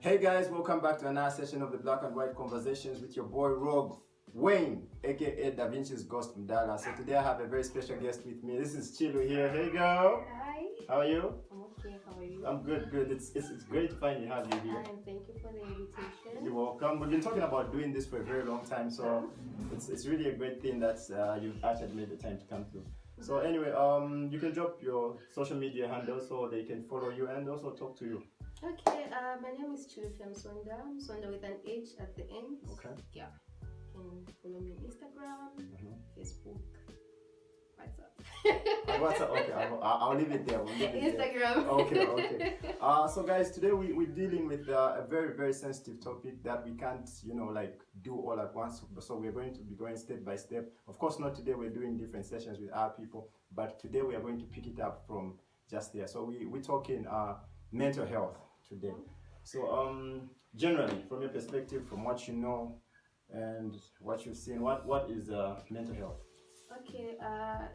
Hey guys, welcome back to another session of the Black and White Conversations with your boy Rogue Wayne, aka Da Vinci's Ghost Mdala. So today I have a very special guest with me. This is Chilu here. Hey girl. Hi. How are you? I'm okay. How are you? I'm good. It's great to finally have you here. And thank you for the invitation. You're welcome. We've been talking about doing this for a very long time, so it's really a great thing that you've actually made the time to come through. So anyway, you can drop your social media handle so they can follow you and also talk to you. Okay. My name is Chilufem Sonda. Sonda with an H at the end. Okay. Yeah. You can follow me on Instagram, Facebook, WhatsApp. WhatsApp. Okay, I'll leave it there. Instagram. Okay. So guys, today we're dealing with a very sensitive topic that we can't, do all at once. So we're going to be going step by step. Of course, not today. We're doing different sessions with our people, but today we are going to pick it up from just there. So we're talking mental health today. So generally, from your perspective, from what you know and what you've seen, what is mental health? Okay,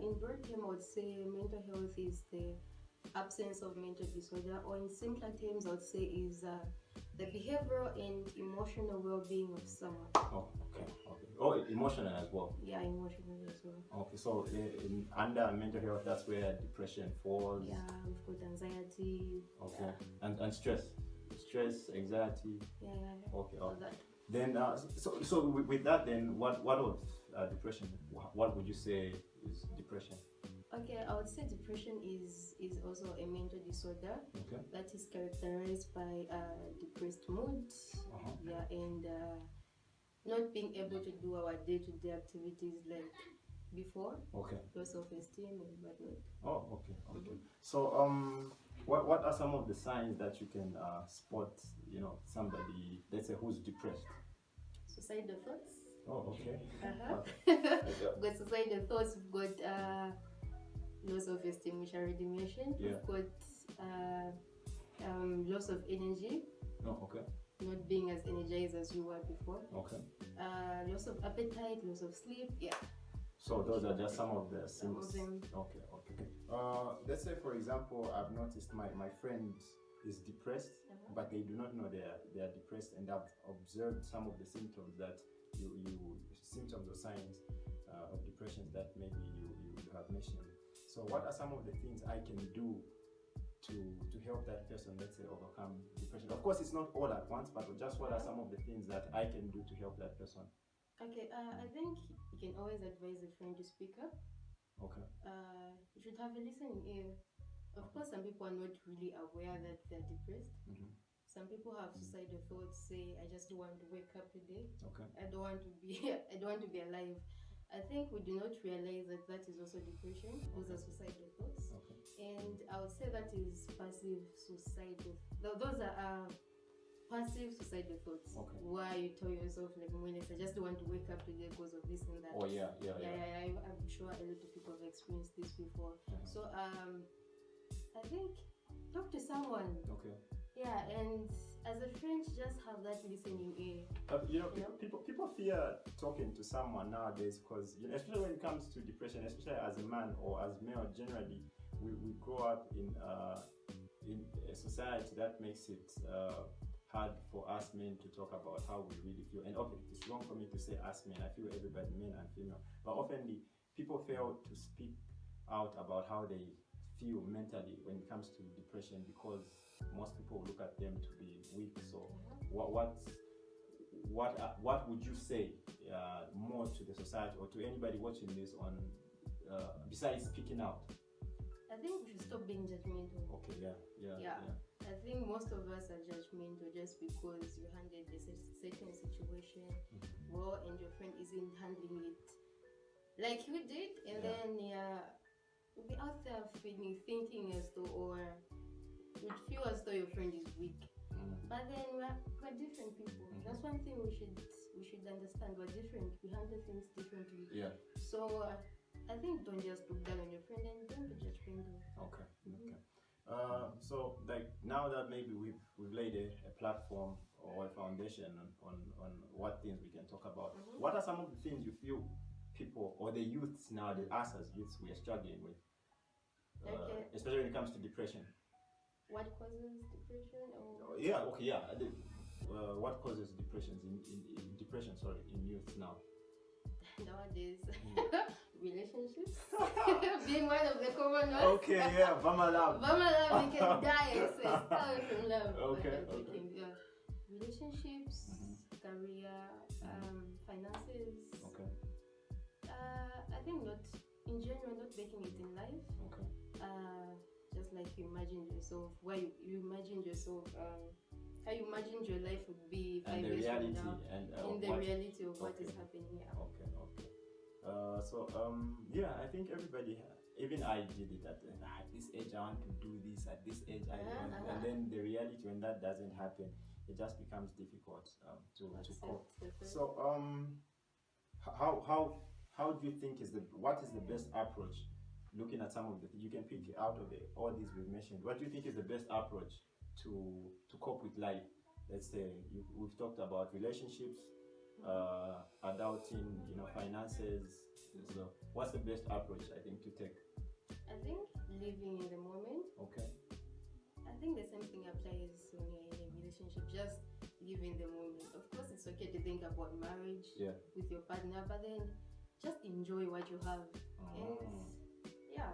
in broad terms, I would say mental health is the absence of mental disorder, or in simpler terms, I would say is the behavioral and emotional well-being of someone. Oh, okay. Oh, emotional as well. Yeah, emotional as well. Okay, so under mental health, that's where depression falls. Yeah, we've got anxiety. Okay, and stress, anxiety. Yeah. Okay. All that. Then, so with that, then what of depression? What would you say is depression? Okay, I would say depression is also a mental disorder that is characterized by depressed mood, and not being able to do our day-to-day activities like before. Okay. Low self-esteem and whatnot. Oh, okay. So, what are some of the signs that you can spot? Somebody, let's say, who's depressed. Suicidal thoughts. Oh, okay. We've got suicidal thoughts. We've got low self-esteem, which I already mentioned. Yeah. We've got loss of energy. Oh, okay. Not being as energized as you were before. Okay. Loss of appetite, loss of sleep. Yeah. So those are just some of the Some of them. Okay. Let's say, for example, I've noticed my friend is depressed, but they do not know they are depressed, and I've observed some of the symptoms that you symptoms or signs of depression that maybe you have mentioned. So what are some of the things I can do to help that person, let's say, overcome depression? Of course, it's not all at once, but just what are some of the things that I can do to help that person? Okay, I think you can always advise a friend to speak up. Okay. You should have a listening ear. Of course, some people are not really aware that they're depressed. Some people have suicidal thoughts, say, I just don't want to wake up today. Okay. I don't want to be alive. I think we do not realize that is also depression. Those are suicidal thoughts. Okay. And I would say that is passive suicidal. Those are passive suicidal thoughts. Okay. Why you tell yourself, like, I just don't want to wake up today because of this and that. Oh, yeah. I'm sure a lot of people have experienced this before. So I think talk to someone. Okay. Yeah, and as a friend, just have that listening ear. People fear talking to someone nowadays because, especially when it comes to depression, especially as a man or as male, generally, we grow up in a society that makes it hard for us men to talk about how we really feel. And okay, it's wrong for me to say us men. I feel everybody, men and female. But often people fail to speak out about how they feel mentally when it comes to depression because most people look at them to be weak. So what would you say more to the society or to anybody watching this on besides speaking out? I think we should stop being judgmental. Okay, yeah. I think most of us are judgmental just because you handled a certain situation well and your friend isn't handling it like you did, and then you'll be out there thinking as though, or you'd feel as though your friend is weak. But then we're different people. That's one thing we should understand. We're different. We handle things differently. Yeah. So I think don't just look down on your friend and don't be judgmental. Okay. So like now that maybe we've laid a platform or a foundation on what things we can talk about. What are some of the things you feel people or the youths now, us as youths, we are struggling with? Especially when it comes to depression. What causes depression? Or... Yeah, okay, yeah. what causes depression, sorry, in youth now? Nowadays, relationships being one of the common ones. Okay, yeah, Vama love. Vama love, you can die and say, stay away from love. Okay, But I'm okay. joking, yeah. Relationships, career, finances. Okay, I think not, in general, not making it in life. okay. Just like you imagined yourself, where you imagined yourself, how you imagined your life would be 5 And the years reality from now. and In the what, reality of what is Okay. happening here. Okay, okay. Yeah, I think everybody, even I did it at this age. I want to do this. At this age, I want, and then the reality when that doesn't happen, it just becomes difficult to cope. So how do you think what is the best approach? Looking at some of you can pick out of all these we've mentioned. What do you think is the best approach to cope with life? Let's say we've talked about relationships, adulting, finances. So what's the best approach I think to take? I think living in the moment. Okay. I think the same thing applies when you're in a relationship. Just live in the moment. Of course, it's okay to think about marriage with your partner, but then just enjoy what you have. And yeah.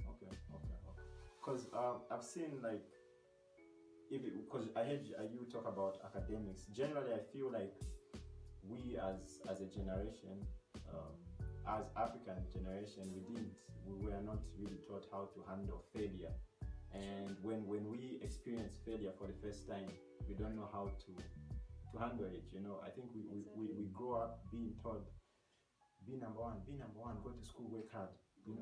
Okay. Because I've seen like, because I heard you talk about academics. Generally, I feel like we as a generation, as African generation, we were not really taught how to handle failure. And when we experience failure for the first time, we don't know how to handle it. I think we grow up being told, be number one, go to school, work hard.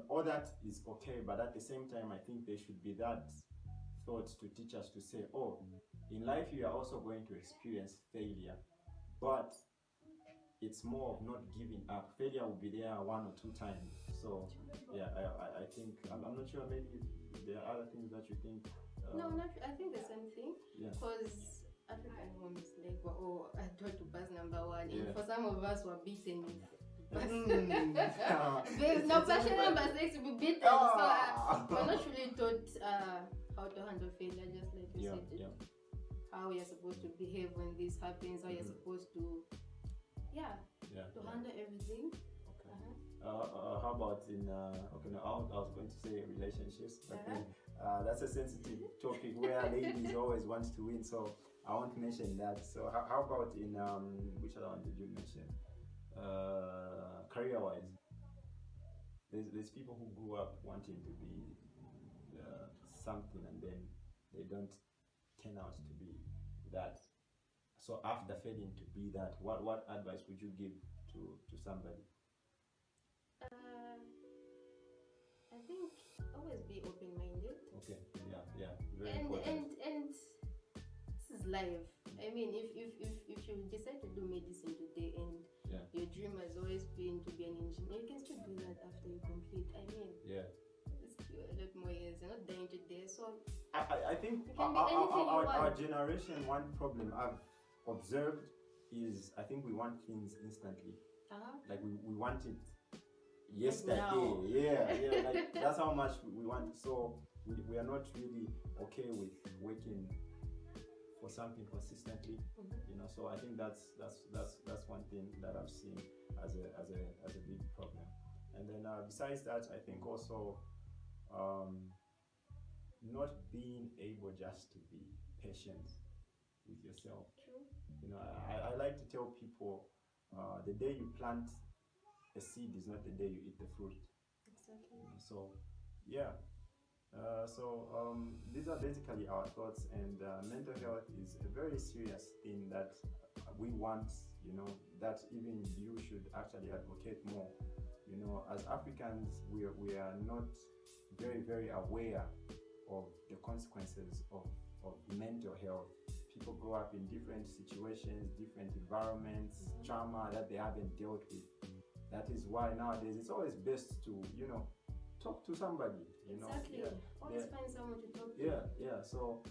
All that is okay, but at the same time, I think there should be that thought to teach us to say, oh, in life you are also going to experience failure, but it's more of not giving up. Failure will be there 1 or 2 times. So yeah, I think I'm not sure. Maybe there are other things that you think. No, not. I think the same thing. Yeah. Because African homes like were all taught to pass number one, Yeah. and for some of us were beaten. Yeah. There's no question number 6 to be beaten, so we're not really taught how to handle failure, just like you said. Yeah. How you're supposed to behave when this happens, how you're supposed to, handle everything. Okay. How about in okay? No, I was going to say relationships, but then, that's a sensitive topic where ladies always want to win, so I won't mention that. So how about in which other one did you mention? Career-wise, there's people who grew up wanting to be something, and then they don't turn out to be that. So after failing to be that, what advice would you give to somebody? I think always be open-minded. Okay. Yeah. Very important. And this is life. I mean, if you decide to do medicine today and your dream has always been to be an engineer, you can still do that after you complete. I mean, it's still a lot more years. You're not dying today, so I think it can be anything you want. our generation, one problem I've observed is I think we want things instantly. Like we want it yesterday. Now. Yeah. Like that's how much we want it. So we are not really okay with working for something consistently. So I think that's one thing that I've seen as a big problem. And then besides that, I think also not being able just to be patient with yourself. True. I like to tell people the day you plant a seed is not the day you eat the fruit. Exactly. So yeah. These are basically our thoughts, and mental health is a very serious thing that we want, that even you should actually advocate more. As Africans, we are not very, very aware of the consequences of mental health. People grow up in different situations, different environments, trauma that they haven't dealt with. That is why nowadays it's always best to, talk to somebody. Exactly. Always find someone to talk to. Yeah. So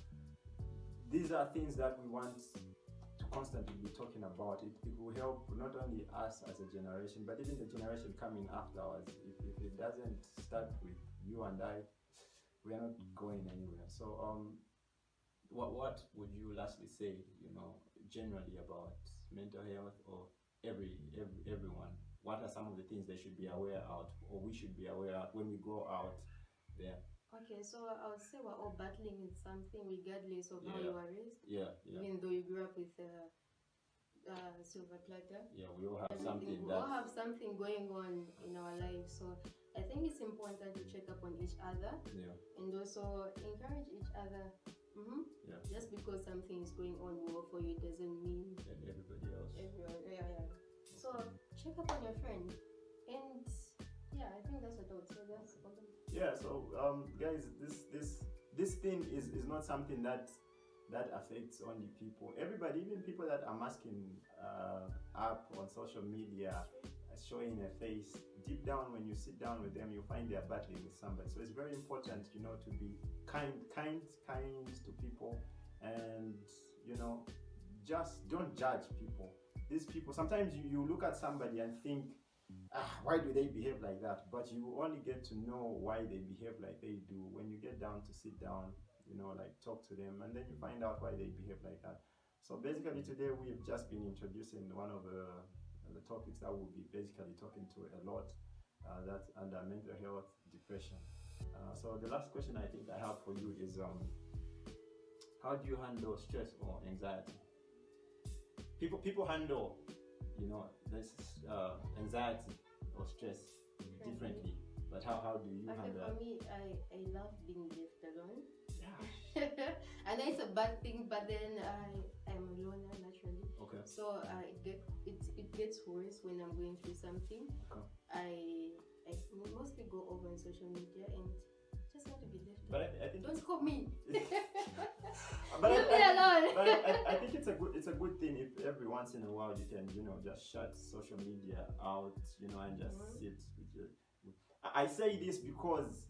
these are things that we want to constantly be talking about. It will help not only us as a generation, but even the generation coming afterwards. If it doesn't start with you and I, we are not going anywhere. So what would you lastly say, generally about mental health, or everyone? What are some of the things they should be aware of, or we should be aware of when we go out there? Okay, so I would say we're all battling with something regardless of how Yeah. you are raised. Yeah, yeah, Even though you grew up with silver platter. yeah. We all have Everything, something we all that. have something going on in our lives. So I think it's important to check up on each other Yeah, and also encourage each other. yeah. Just because something is going on well for you doesn't mean And everybody else. everyone. Yeah. So check up on your friend, and yeah, I think that's what I would say. That's important. Yeah. So, guys, this thing is not something that affects only people. Everybody, even people that are masking up on social media, showing their face. Deep down, when you sit down with them, you find they're battling with somebody. So it's very important, to be kind to people, and just don't judge people. These people, sometimes you look at somebody and think, why do they behave like that? But you only get to know why they behave like they do when you get down to sit down, like talk to them, and then you find out why they behave like that. So basically today we've just been introducing one of the topics that we'll be basically talking to a lot, that's under mental health, depression. So the last question I think I have for you is, how do you handle stress or anxiety? People handle, this anxiety or stress differently, but how do you Okay, handle for it? me, I love being left alone. Yeah. I know it's a bad thing, but then I'm a loner naturally. Okay. So it gets worse when I'm going through something. Okay. I mostly go over on social media and just want to be left alone. But I think Don't call me. but Leave me alone. But I think it's a good thing if every once in a while you can just shut social media out, and just sit with your. I say this because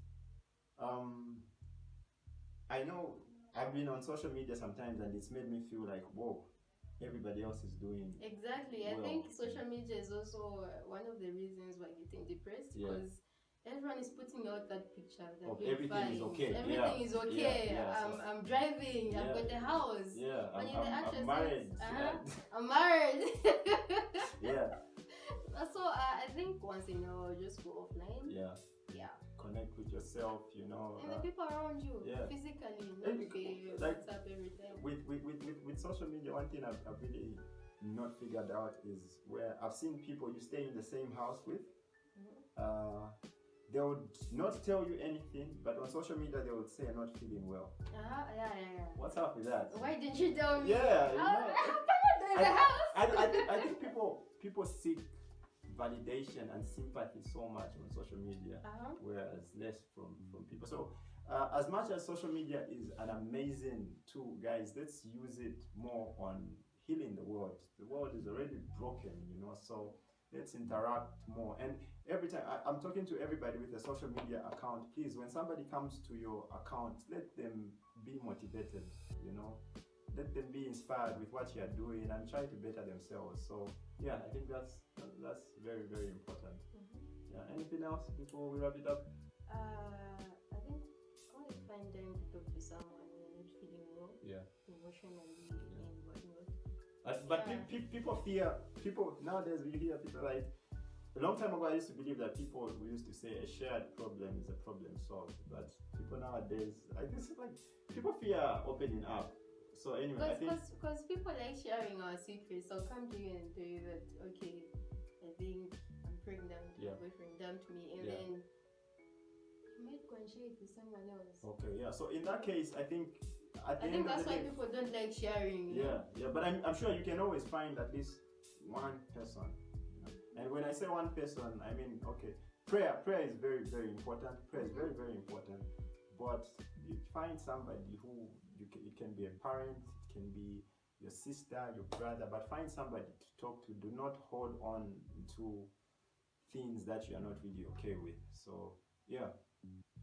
I know I've been on social media sometimes and it's made me feel like, whoa, everybody else is doing. Exactly. I well. think social media is also one of the reasons we're getting depressed, because everyone is putting out that picture that Of we're everything is fine. okay. Everything Yeah. is okay. Yeah. So- I'm driving. I've Yeah. got a house. Yeah, When I'm you're the actress, married. I'm married. Yeah. So I think once in a while, just go offline. Yeah. Yeah. Connect with yourself, And the people around you, yeah. physically, not And the like- WhatsApp every time. with social media, one thing I've really not figured out is where I've seen people you stay in the same house with. They would not tell you anything, but on social media they would say I'm not feeling well. Yeah. What's up with that? Why didn't you tell me? Yeah, I'm in the house. I think people seek validation and sympathy so much on social media, whereas less from people. So as much as social media is an amazing tool, guys, let's use it more on healing the world. The world is already broken, so let's interact more. And every time I'm talking to everybody with a social media account, please, when somebody comes to your account, let them be motivated, let them be inspired with what you are doing and try to better themselves. So yeah, I think that's very, very important. Yeah. Anything else before we wrap it up? I think only find time to talk to someone when you're not feeling well, Yeah. emotionally and whatnot. But people fear. People nowadays, we hear people like, a long time ago I used to believe that we used to say a shared problem is a problem solved. But people nowadays, people fear opening up. So anyway, I think Because people like sharing our secrets, so I'll come to you and tell you that, okay, I think I'm pregnant, Yeah. my boyfriend dumped me, and Yeah. then you might go and share it with someone else. okay, yeah. So in that case, I think at the I end think of that's the why day, people don't like sharing. yeah. But I'm sure you can always find at least one person. And when I say one person, I mean, okay, prayer is very, very important. Prayer is very, very important. But you find somebody who it can be a parent, it can be your sister, your brother, but find somebody to talk to. Do not hold on to things that you are not really okay with. So yeah.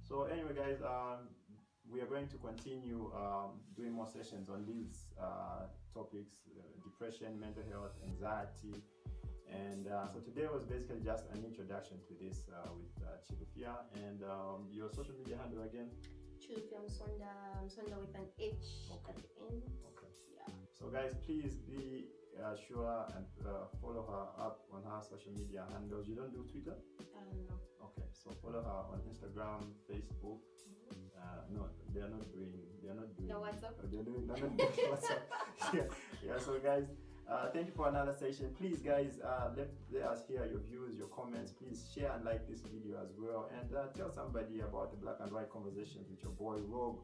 So anyway, guys, we are going to continue doing more sessions on these topics: depression, mental health, anxiety. And so today was basically just an introduction to this with Chilufia. And your social media handle again? Chufia Msonda with an H Okay. at the end. Okay. Yeah. So guys, please be sure and follow her up on her social media handles. You don't do Twitter? No. Okay, so follow her on Instagram, Facebook. No, they're not doing. The WhatsApp? They're not doing WhatsApp. Yeah. So guys, thank you for another session. Please, guys, let us hear your views, your comments. Please share and like this video as well, and tell somebody about the Black and White Conversations with your boy Rogue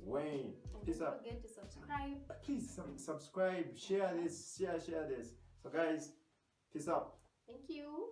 Wayne. And Peace don't out. forget to subscribe. Please subscribe, share this, share this. So guys, peace out. Thank you.